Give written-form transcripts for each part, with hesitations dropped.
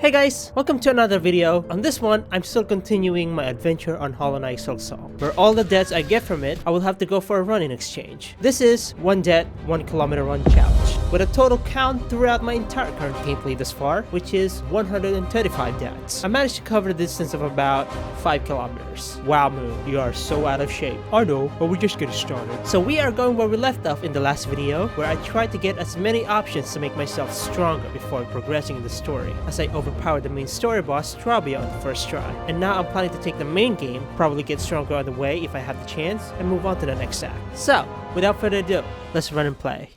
Hey guys, welcome to another video. On this one, I'm still continuing my adventure on Hollow Knight Silksong, where all the deaths I get from it, I will have to go for a run in exchange. This is 1 death, 1 kilometer run challenge, with a total count throughout my entire current gameplay thus far, which is 135 deaths. I managed to cover the distance of about 5 kilometers. Wow Moon, you are so out of shape. I know, but we're just getting started. So we are going where we left off in the last video, where I tried to get as many options to make myself stronger before progressing in the story, as I overpowered the main story boss, Trabia, on the first try. And now I'm planning to take the main game, probably get stronger on the way if I have the chance, and move on to the next act. So, without further ado, let's run and play.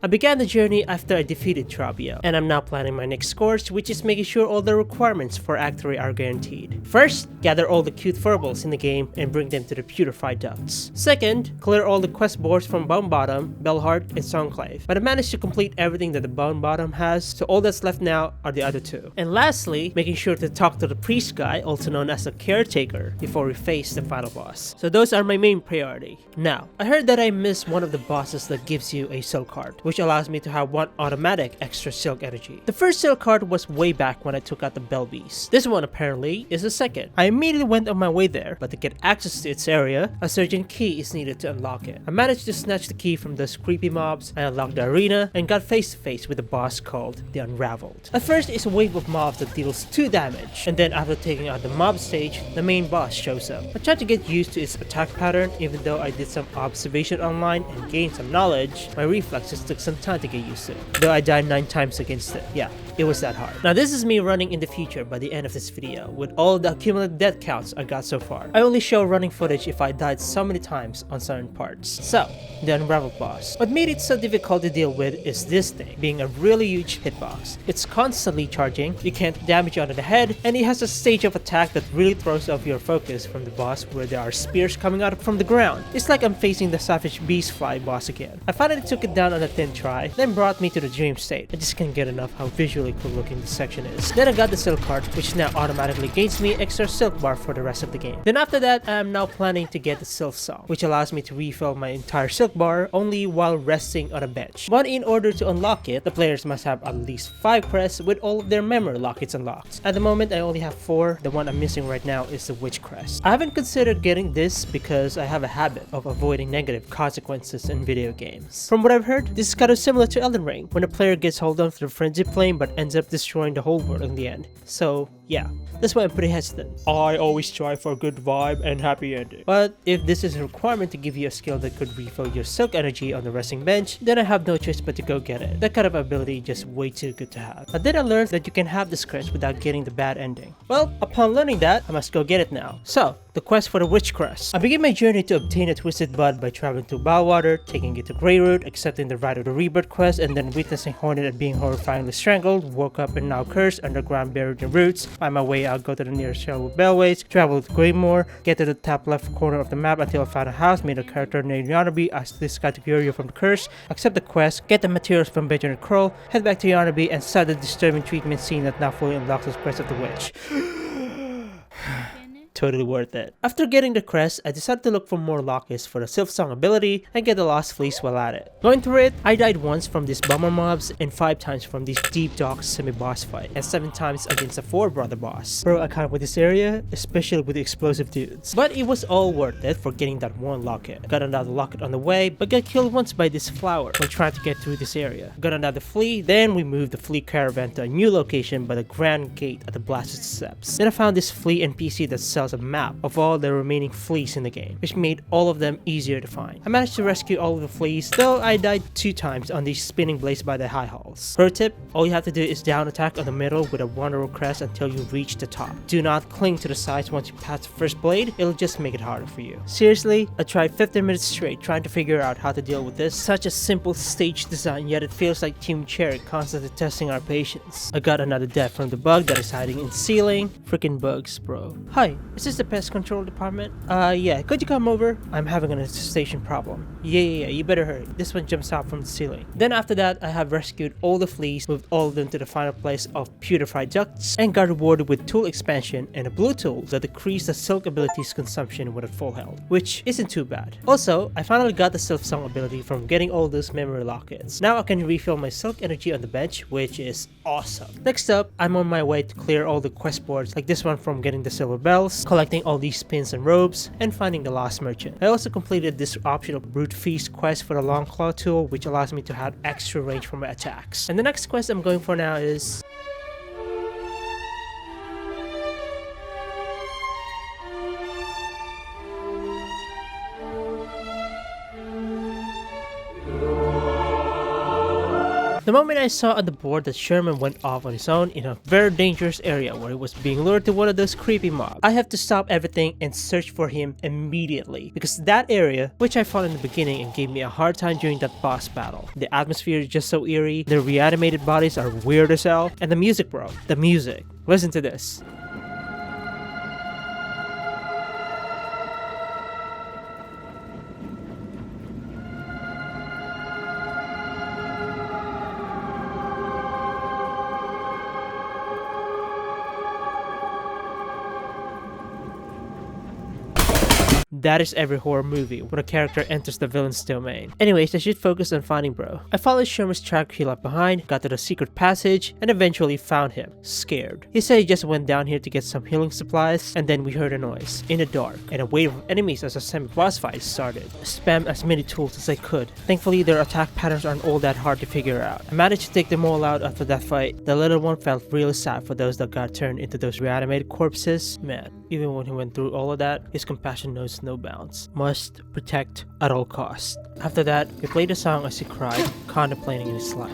I began the journey after I defeated Trabia, and I'm now planning my next course, which is making sure all the requirements for Act 3 are guaranteed. First, gather all the cute furballs in the game and bring them to the purified ducts. Second, clear all the quest boards from Bone Bottom, Bellheart, and Songclave. But I managed to complete everything that the Bone Bottom has, so all that's left now are the other two. And lastly, making sure to talk to the priest guy, also known as the caretaker, before we face the final boss. So those are my main priority. Now, I heard that I missed one of the bosses that gives you a silk card, which allows me to have 1 automatic extra silk energy. The first silk card was way back when I took out the Bell Beast. This one apparently is the second. I immediately went on my way there, but to get access to its area, a certain key is needed to unlock it. I managed to snatch the key from those creepy mobs, I unlocked the arena, and got face to face with a boss called the Unraveled. At first, it's a wave of mobs that deals 2 damage, and then after taking out the mob stage, the main boss shows up. I tried to get used to its attack pattern, even though I did some observation online and gained some knowledge. My reflexes took some time to get used to it, though I died 9 times against it. Yeah, it was that hard. Now this is me running in the future by the end of this video, with all the accumulated death counts I got so far. I only show running footage if I died so many times on certain parts. So, the Unraveled boss. What made it so difficult to deal with is this thing being a really huge hitbox. It's constantly charging, you can't damage it under the head, and it has a stage of attack that really throws off your focus from the boss, where there are spears coming out from the ground. It's like I'm facing the Savage Beastfly boss again. I finally took it down on a 10th try, then brought me to the dream state. I just can't get enough how visually cool looking this section is. Then I got the silk card, which now automatically gains me extra silk bar for the rest of the game. Then after that, I am now planning to get the Silksong, which allows me to refill my entire silk bar only while resting on a bench. But in order to unlock it, the players must have at least 5 crests with all of their memory lockets unlocked. At the moment, I only have 4. The one I'm missing right now is the Witch crest. I haven't considered getting this because I have a habit of avoiding negative consequences in video games. From what I've heard, this is kind of similar to Elden Ring, when a player gets hold on to the frenzy flame but ends up destroying the whole world in the end. So yeah, that's why I'm pretty hesitant. I always try for a good vibe and happy ending. But if this is a requirement to give you a skill that could refill your silk energy on the resting bench, then I have no choice but to go get it. That kind of ability is just way too good to have. But then I learned that you can have this crest without getting the bad ending. Well, upon learning that, I must go get it now. So, the quest for the Witch crest. I begin my journey to obtain a Twisted Bud by traveling to Bellwater, taking it to Greyroot, accepting the Rite of the Rebirth quest, and then witnessing Hornet and being horrifyingly strangled, woke up and now cursed, underground buried in roots. Find my way out, go to the nearest Sherwood Bellways, travel to Greymore, get to the top left corner of the map until I found a house, meet a character named Yarnaby, ask this guy to cure you from the curse, accept the quest, get the materials from Benjamin Kroll, head back to Yarnaby, and start the disturbing treatment scene that now fully unlocks the crest of the witch. Totally worth it. After getting the crest, I decided to look for more lockets for the Silksong ability and get the Lost Fleece while at it. Going through it, I died once from these bummer mobs and 5 times from this deep dark semi-boss fight, and 7 times against a 4-brother boss. Bro, I can't with this area, especially with the explosive dudes. But it was all worth it for getting that 1 locket. Got another locket on the way, but got killed once by this flower when trying to get through this area. Got another flea, then we moved the flea caravan to a new location by the Grand Gate at the Blasted Steps. Then I found this flea NPC that sells a map of all the remaining fleas in the game, which made all of them easier to find. I managed to rescue all of the fleas, though I died 2 times on these spinning blades by the high halls. Pro tip, all you have to do is down attack on the middle with a Wanderer crest until you reach the top. Do not cling to the sides once you pass the first blade, it'll just make it harder for you. Seriously, I tried 15 minutes straight trying to figure out how to deal with this. Such a simple stage design, yet it feels like Team Cherry constantly testing our patience. I got another death from the bug that is hiding in the ceiling. Freaking bugs, bro. Hi, Is this the pest control department? Yeah, could you come over? I'm having an infestation problem. Yeah, you better hurry. This one jumps out from the ceiling. Then after that, I have rescued all the fleas, moved all of them to the final place of purified ducts, and got rewarded with tool expansion and a blue tool that decreased the silk ability's consumption when at full health, which isn't too bad. Also, I finally got the Silksong ability from getting all those memory lockets. Now I can refill my silk energy on the bench, which is awesome. Next up, I'm on my way to clear all the quest boards like this one from getting the silver bells, collecting all these pins and robes, and finding the lost merchant. I also completed this optional brute feast quest for the long claw tool, which allows me to have extra range for my attacks. And the next quest I'm going for now is the moment I saw on the board that Sherman went off on his own in a very dangerous area where he was being lured to one of those creepy mobs, I have to stop everything and search for him immediately, because that area, which I fought in the beginning and gave me a hard time during that boss battle. The atmosphere is just so eerie, the reanimated bodies are weird as hell, and the music, bro, the music. Listen to this. That is every horror movie when a character enters the villain's domain. Anyways, I should focus on finding bro. I followed Sherman's track he left behind, got to the secret passage, and eventually found him, scared. He said he just went down here to get some healing supplies, and then we heard a noise, in the dark, and a wave of enemies as a semi-boss fight started. I spammed as many tools as I could. Thankfully, their attack patterns aren't all that hard to figure out. I managed to take them all out after that fight. The little one felt really sad for those that got turned into those reanimated corpses. Man, even when he went through all of that, his compassion knows no bounds. Must protect at all costs. After that, we played a song as he cried, contemplating his life.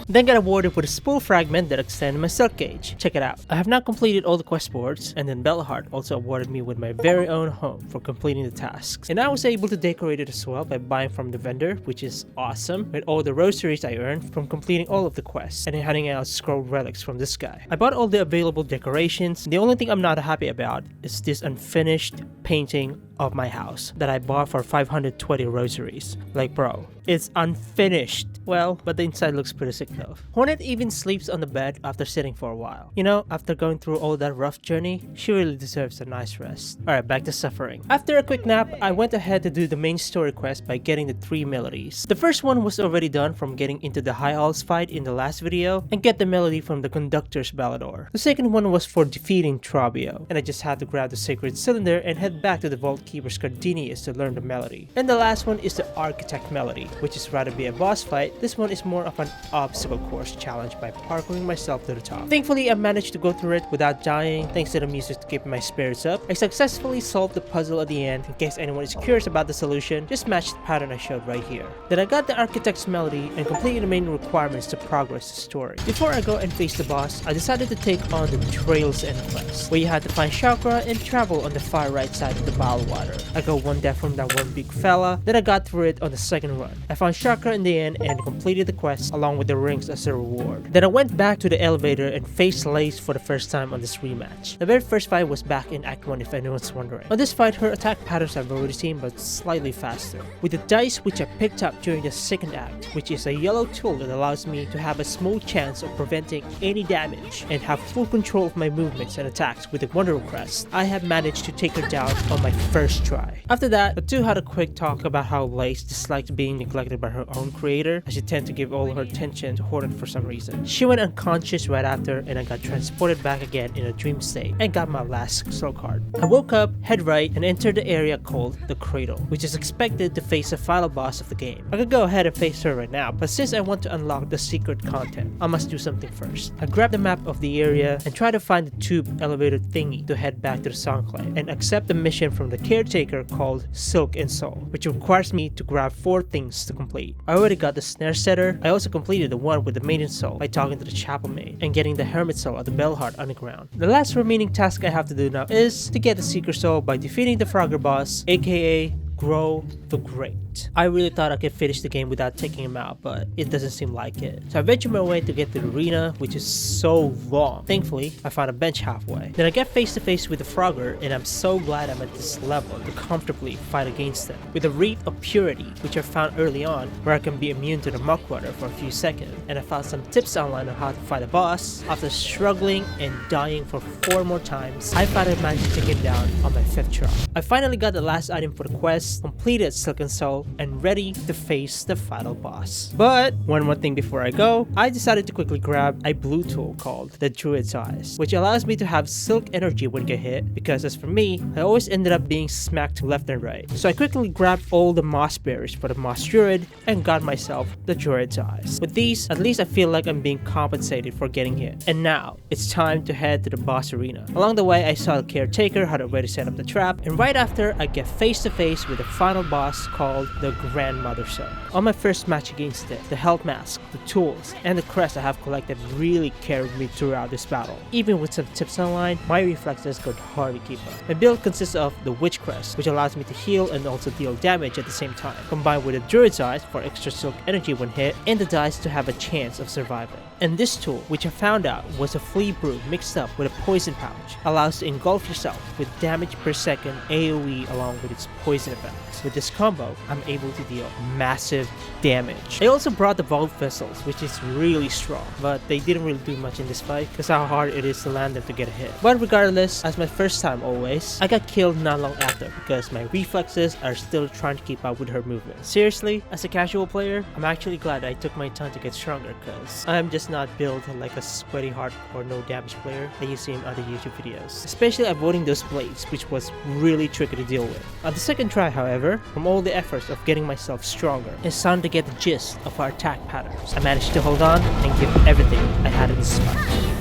Then got awarded with a spool fragment that extended my silk gauge. Check it out. I have now completed all the quest boards, and then Bellheart also awarded me with my very own home for completing the tasks. And I was able to decorate it as well by buying from the vendor, which is awesome, with all the rosaries I earned from completing all of the quests, and then handing out scroll relics from this guy. I bought all the available decorations. The only thing I'm not happy about is this unfinished painting of my house that I bought for 520 rosaries. Like, bro, it's unfinished. Well, but the inside looks pretty sick though. Hornet even sleeps on the bed after sitting for a while. You know, after going through all that rough journey, she really deserves a nice rest. Alright, back to suffering. After a quick nap, I went ahead to do the main story quest by getting the 3 melodies. The first one was already done from getting into the High Halls fight in the last video and get the melody from the Conductor's Ballador. The second one was for defeating Trabio, and I just had to grab the Sacred Cylinder and head back to the Vault Keeper's Gardenias to learn the melody. And the last one is the Architect melody, which is rather be a boss fight. This one is more of an obstacle course challenge by parkouring myself to the top. Thankfully, I managed to go through it without dying thanks to the music to keep my spirits up. I successfully solved the puzzle at the end. In case anyone is curious about the solution, just match the pattern I showed right here. Then I got the Architect's melody and completed the main requirements to progress the story. Before I go and face the boss, I decided to take on the Trails End quest, where you had to find chakra and travel on the far right side of the bottle water. I got one death from that one big fella, then I got through it on the second run. I found chakra in the end and completed the quest along with the rings as a reward. Then I went back to the elevator and faced Lace for the first time on this rematch. The very first fight was back in Act 1 if anyone's wondering. On this fight, her attack patterns I've already seen but slightly faster. With the dice which I picked up during the second act, which is a yellow tool that allows me to have a small chance of preventing any damage and have full control of my movements and attacks with the Wonder Crest, I have managed to take her down on my first try. After that, the two had a quick talk about how Lace disliked being neglected by her own creator, as she tended to give all her attention to Hornet for some reason. She went unconscious right after, and I got transported back again in a dream state and got my last soul card. I woke up, head right, and entered the area called the Cradle, which is expected to face the final boss of the game. I could go ahead and face her right now, but since I want to unlock the secret content, I must do something first. I grabbed the map of the area and try to find the tube elevator thingy to head back to the Songclave and accept the mission from the caretaker called Silksong, which requires me to grab 4 things to complete. I already got the snare setter. I also completed the one with the maiden soul by talking to the chapel maid and getting the hermit soul of the Bellheart underground. The last remaining task I have to do now is to get the seeker soul by defeating the Frogger boss, aka Grow the Great. I really thought I could finish the game without taking him out, but it doesn't seem like it. So I ventured my way to get to the arena, which is so long. Thankfully, I found a bench halfway. Then I get face to face with the Frogger, and I'm so glad I'm at this level to comfortably fight against him. With a Wreath of Purity, which I found early on, where I can be immune to the muck water for a few seconds, and I found some tips online on how to fight a boss. After struggling and dying for 4 more times, I finally managed to take him down on my 5th try. I finally got the last item for the quest, completed Silken Soul, and ready to face the final boss. But one more thing before I go, I decided to quickly grab a blue tool called the Druid's Eyes, which allows me to have silk energy when get hit, because as for me, I always ended up being smacked left and right. So I quickly grabbed all the moss berries for the moss druid and got myself the Druid's Eyes. With these, at least I feel like I'm being compensated for getting hit. And now, it's time to head to the boss arena. Along the way, I saw the caretaker had already set up the trap, and right after, I get face to face with the final boss called the Grandmother Soul. On my first match against it, the health mask, the tools, and the crest I have collected really carried me throughout this battle. Even with some tips online, my reflexes could hardly keep up. My build consists of the Witch Crest, which allows me to heal and also deal damage at the same time, combined with the Druid's Eyes for extra silk energy when hit, and the dice to have a chance of surviving. And this tool, which I found out was a flea brew mixed up with a poison pouch, allows to engulf yourself with damage per second AoE along with its poison effects. With this combo, I'm able to deal massive damage. I also brought the Vault Vessels, which is really strong, but they didn't really do much in this fight because how hard it is to land them to get a hit. But regardless, as my first time always, I got killed not long after because my reflexes are still trying to keep up with her movement. Seriously, as a casual player, I'm actually glad I took my time to get stronger because I'm just not built like a sweaty heart or no damage player that you see in other YouTube videos. Especially avoiding those blades, which was really tricky to deal with. On the second try, however, from all the efforts of getting myself stronger and starting to get the gist of our attack patterns, I managed to hold on and give everything I had in this fight.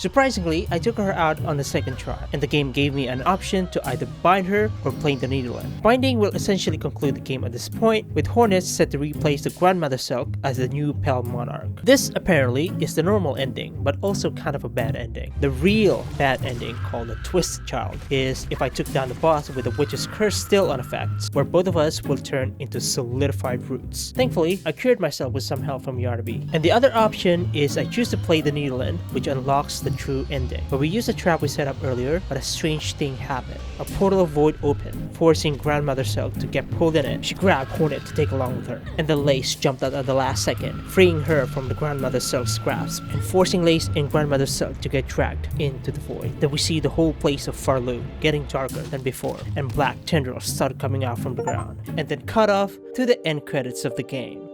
Surprisingly, I took her out on the second try, and the game gave me an option to either bind her or play the needle end. Binding will essentially conclude the game at this point, with Hornets set to replace the Grandmother Silk as the new Pale Monarch. This apparently is the normal ending, but also kind of a bad ending. The real bad ending, called the Twisted Child, is if I took down the boss with the Witch's Curse still on effect, where both of us will turn into solidified roots. Thankfully, I cured myself with some help from Yardaby. And the other option is I choose to play the needle end, which unlocks the true ending. But we used a trap we set up earlier, but a strange thing happened. A portal of void opened, forcing Grandmother Silk to get pulled in it. She grabbed Hornet to take along with her, and the Lace jumped out at the last second, freeing her from the Grandmother Silk's grasp, and forcing Lace and Grandmother Silk to get dragged into the void. Then we see the whole place of Farlu getting darker than before, and black tendrils started coming out from the ground, and then cut off to the end credits of the game.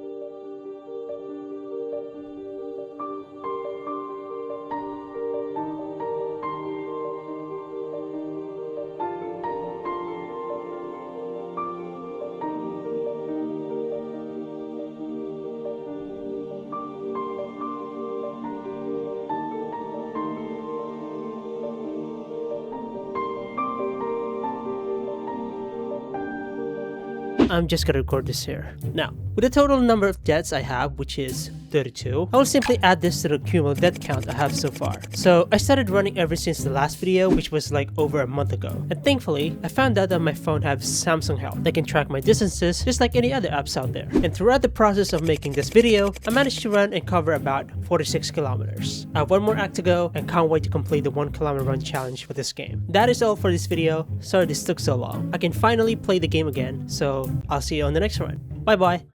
I'm just gonna record this here. Now, with the total number of deaths I have, which is 32, I will simply add this to the cumulative death count I have so far. So I started running ever since the last video, which was like over a month ago. And thankfully, I found out that my phone has Samsung Health that can track my distances just like any other apps out there. And throughout the process of making this video, I managed to run and cover about 46 kilometers. I have one more act to go and can't wait to complete the 1 kilometer run challenge for this game. That is all for this video. Sorry this took so long. I can finally play the game again, so I'll see you on the next run. Bye bye.